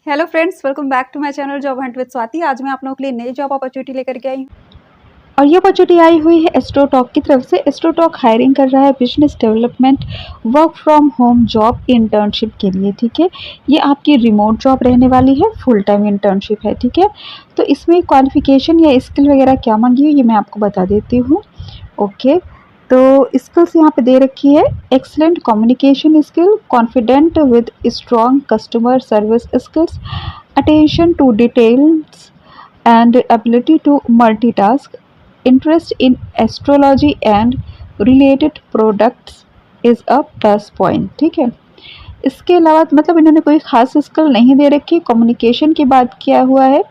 Hello friends, welcome back to my channel job hunt with Swati. आज मैं आप लोगों के लिए नई जॉब अपॉर्चुनिटी लेकर के आई हूँ और ये अपॉर्चुनिटी आई हुई है एस्ट्रोटॉक की तरफ से। एस्ट्रोटॉक हायरिंग कर रहा है business development work from home job internship के लिए। ठीक है, ये आपकी रिमोट जॉब रहने वाली है, फुल टाइम इंटर्नशिप है। ठीक है, तो इसमें क्वालिफिकेशन या स्किल वगैरह क्या मांगी है ये मैं आपको बता देती हूँ। ओके, तो स्किल्स यहाँ पे दे रखी है। Excellent communication skill, confident with strong customer service skills, attention to details and ability to multitask, interest in astrology and related products is a plus point. ठीक है, इसके अलावा मतलब इन्होंने कोई खास स्किल नहीं दे रखी। कम्युनिकेशन की बात किया हुआ है,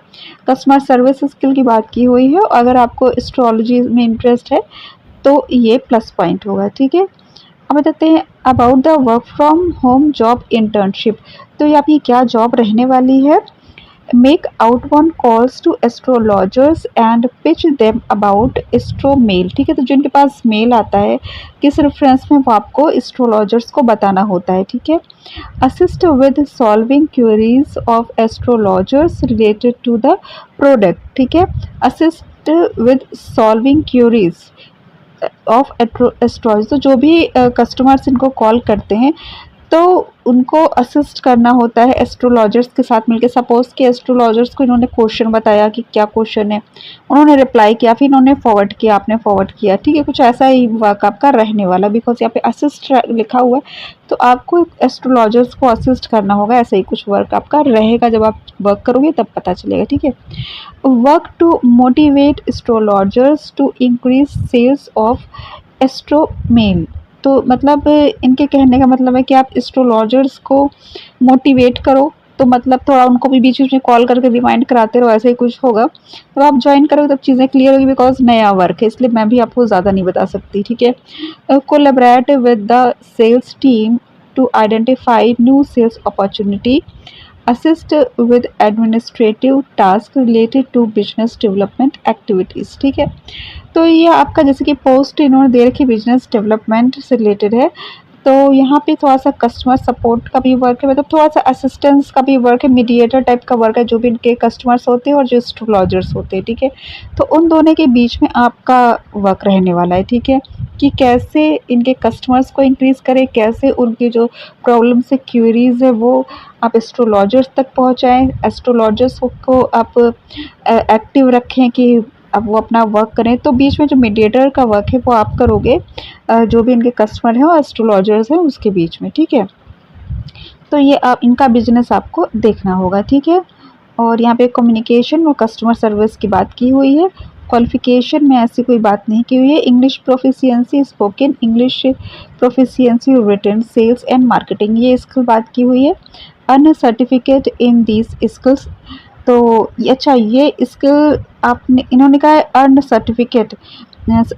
कस्टमर सर्विस स्किल की बात की हुई है। अगर आपको एस्ट्रोलॉजी में इंटरेस्ट है तो ये प्लस पॉइंट होगा। ठीक है, अब बताते हैं about the work from home job internship. तो ये आपकी क्या जॉब रहने वाली है। Make outbound calls to astrologers and pitch them about astro mail. ठीक है, तो जिनके पास मेल आता है किस रेफरेंस में वो आपको एस्ट्रोलॉजर्स को बताना होता है। ठीक है, assist with solving queries of astrologers related to the product. ठीक है, assist with solving queries of astrology, तो जो भी कस्टमर्स इनको कॉल करते हैं तो उनको असिस्ट करना होता है एस्ट्रोलॉजर्स के साथ मिलकर। सपोज कि एस्ट्रोलॉजर्स को इन्होंने क्वेश्चन बताया कि क्या क्वेश्चन है, उन्होंने रिप्लाई किया, फिर इन्होंने फॉरवर्ड किया, आपने फॉरवर्ड किया। ठीक है, कुछ ऐसा ही वर्क आपका रहने वाला, बिकॉज यहाँ पे असिस्ट लिखा हुआ है तो आपको एस्ट्रोलॉजर्स को असिस्ट करना होगा। ऐसा ही कुछ वर्क आपका रहेगा, जब आप वर्क करोगे तब पता चलेगा। ठीक है, work to motivate astrologers to increase sales of Astromall. तो मतलब इनके कहने का मतलब है कि आप एस्ट्रोलॉजर्स को मोटिवेट करो, तो मतलब थोड़ा उनको भी बीच बीच में कॉल करके रिमाइंड कराते रहो, ऐसे ही कुछ होगा। तो आप ज्वाइन करोगे तब चीज़ें क्लियर होगी, बिकॉज नया वर्क है इसलिए मैं भी आपको ज़्यादा नहीं बता सकती। ठीक है, collaborate with the sales team to identify new sales opportunity, assist with administrative task related to business development activities. ठीक है, तो ये आपका जैसे कि पोस्ट इन्होंने दे रखी बिजनेस डेवलपमेंट से रिलेटेड है, तो यहाँ पे थोड़ा सा कस्टमर सपोर्ट का भी वर्क है, मतलब थोड़ा सा असिस्टेंस का भी वर्क है, मीडिएटर टाइप का वर्क है, जो भी इनके कस्टमर्स होते हैं और जो एस्ट्रोलॉजर्स होते हैं। ठीक है, तो उन दोनों के बीच में आपका वर्क रहने वाला है। ठीक है, कि कैसे इनके कस्टमर्स को इंक्रीज़ करें, कैसे उनकी जो प्रॉब्लम से क्वेरीज है वो आप एस्ट्रोलॉजर्स तक पहुँचाएँ, एस्ट्रोलॉजर्स को आप एक्टिव रखें कि अब वो अपना वर्क करें। तो बीच में जो मीडिएटर का वर्क है वो आप करोगे, जो भी इनके कस्टमर हैं और एस्ट्रोलॉजर्स हैं उसके बीच में। ठीक है, तो ये आप इनका बिजनेस आपको देखना होगा। ठीक है, और यहाँ पे कम्युनिकेशन और कस्टमर सर्विस की बात की हुई है। क्वालिफिकेशन में ऐसी कोई बात नहीं की हुई है। English proficiency, spoken English proficiency, written, sales and marketing, ये स्किल बात की हुई है। Earn certificate in these skills, तो अच्छा ये स्किल आपने इन्होंने कहा है अर्न सर्टिफिकेट,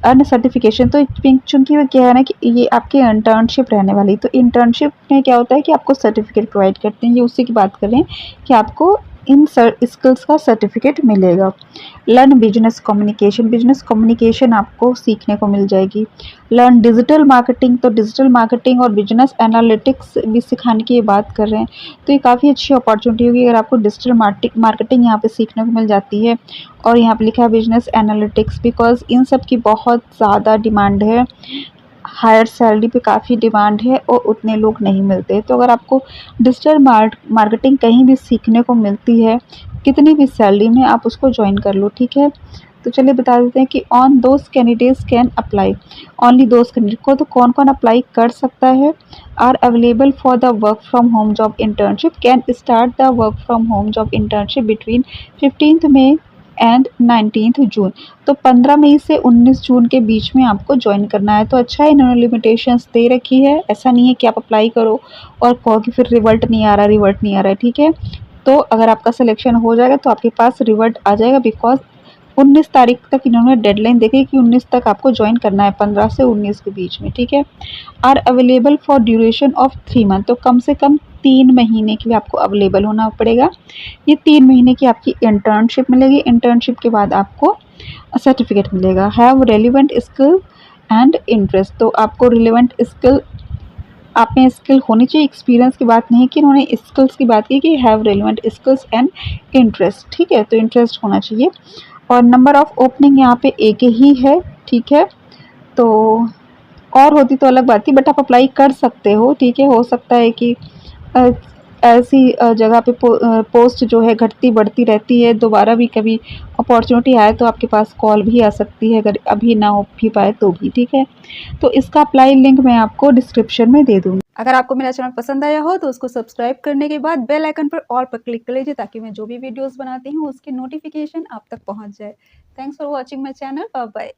अर्न सर्टिफिकेशन। तो चूंकि वो क्या है ना कि ये आपकी इंटर्नशिप रहने वाली, तो इंटर्नशिप में क्या होता है कि आपको सर्टिफिकेट प्रोवाइड करते हैं। ये उसी की बात कर रहे हैं कि आपको इन स्किल्स का सर्टिफिकेट मिलेगा। Learn business communication, business communication आपको सीखने को मिल जाएगी। लर्न डिजिटल मार्केटिंग, तो डिजिटल मार्केटिंग और बिजनेस एनालिटिक्स भी सिखाने की ये बात कर रहे हैं। तो ये काफ़ी अच्छी अपॉर्चुनिटी होगी अगर आपको डिजिटल मार्केटिंग यहाँ पे सीखने को मिल जाती है। और यहाँ पे लिखा है बिजनेस एनालिटिक्स, बिकॉज इन सब की बहुत ज़्यादा डिमांड है, हायर सैलरी पे काफ़ी डिमांड है और उतने लोग नहीं मिलते। तो अगर आपको डिजिटल मार्केटिंग कहीं भी सीखने को मिलती है, कितनी भी सैलरी में, आप उसको ज्वाइन कर लो। ठीक है, तो चलिए बता देते हैं कि on those candidates can apply, only those candidate को, तो कौन कौन अप्लाई कर सकता है। Are available for the work from home job internship, can start the work from home job internship between 15 May and 19 June. तो 15 मई से 19 जून के बीच में आपको ज्वाइन करना है। तो अच्छा है, इन्होंने लिमिटेशंस दे रखी है, ऐसा नहीं है कि आप अप्लाई करो और कहो कि फिर रिवर्ट नहीं आ रहा है। ठीक है, तो अगर आपका सिलेक्शन हो जाएगा तो आपके पास रिवर्ट आ जाएगा, बिकॉज 19 तारीख तक इन्होंने डेडलाइन देखी कि 19 तक आपको ज्वाइन करना है, 15 से 19 के बीच में। ठीक है, are available for duration of 3 month, तो कम से कम 3 महीने के लिए आपको अवेलेबल होना पड़ेगा। ये 3 महीने की आपकी इंटर्नशिप मिलेगी। इंटर्नशिप के बाद आपको सर्टिफिकेट मिलेगा। Have relevant skill and interest, तो आपको रिलेवेंट स्किल आप में स्किल होनी चाहिए, एक्सपीरियंस की बात नहीं की, इन्होंने स्किल्स की बात की कि have relevant skills and interest, ठीक है, तो इंटरेस्ट होना चाहिए। और नंबर ऑफ ओपनिंग यहाँ पे एक ही है, ठीक है, तो और होती तो अलग बात थी, बट आप अप्लाई कर सकते हो, ठीक है। हो सकता है कि अ, ऐसी जगह पे पोस्ट जो है घटती बढ़ती रहती है, दोबारा भी कभी अपॉर्चुनिटी आए तो आपके पास कॉल भी आ सकती है, अगर अभी ना हो भी पाए तो भी, ठीक है। तो इसका अप्लाई लिंक मैं आपको डिस्क्रिप्शन में दे दूँगी। अगर आपको मेरा चैनल पसंद आया हो तो उसको सब्सक्राइब करने के बाद बेल आइकन पर ऑल पर क्लिक कर लीजिए, ताकि मैं जो भी वीडियोज़ बनाती हूँ उसकी नोटिफिकेशन आप तक पहुँच जाए। Thanks for watching my channel, bye bye.